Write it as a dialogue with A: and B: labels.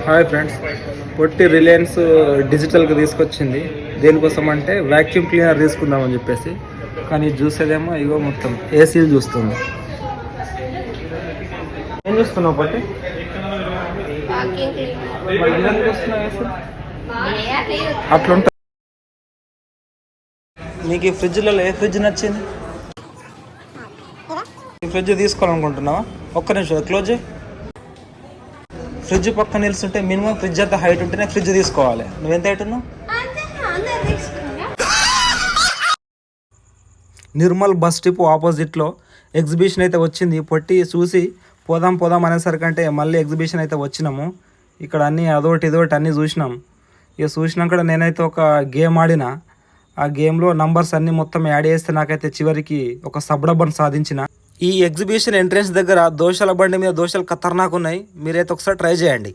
A: Hi friends, పొట్టి Reliance డిజిటల్కి తీసుకొచ్చింది. దేనికోసం అంటే వ్యాక్యూమ్ క్లీనర్ తీసుకుందామని చెప్పేసి. కానీ చూసేదేమో ఇగో మొత్తం ఏసీలు చూస్తుంది. ఏం చూస్తున్నావు పొట్టి? అట్లుంటుంది. నీకు ఈ ఫ్రిడ్జ్లలో ఏ ఫ్రిడ్జ్ నచ్చింది? ఈ ఫ్రిడ్జ్ తీసుకోవాలనుకుంటున్నావా? ఒక్క నిమిషం క్లోజ్ చేయి. ఫ్రిడ్జ్ పక్కన నిలుస్తుంటే మినిమం ఫ్రిడ్జ్ అంత హైట్ ఉంటేనే ఫ్రిడ్జ్ తీసుకోవాలి. నువ్వెంత హైట్ ఉన్నావు? నిర్మల్ బస్ స్టాప్ ఆపోజిట్లో ఎగ్జిబిషన్ అయితే వచ్చింది. పొట్టి చూసి పోదాం అనేసరికంటే మళ్ళీ ఎగ్జిబిషన్ అయితే వచ్చినాము. ఇక్కడ అన్నీ అదొకటి ఇదొకటి అన్నీ చూసినాం. ఇక చూసినాక నేనైతే ఒక గేమ్ ఆడిన. ఆ గేమ్లో నంబర్స్ అన్నీ మొత్తం యాడ్ చేస్తే నాకైతే చివరికి ఒక సబ్డబ్బన్ సాధించిన. ఈ ఎగ్జిబిషన్ ఎంట్రెన్స్ దగ్గర దోశల బండి మీద దోశలు ఖతర్నాక్ ఉన్నాయి. మీరైతే ఒకసారి ట్రై చేయండి.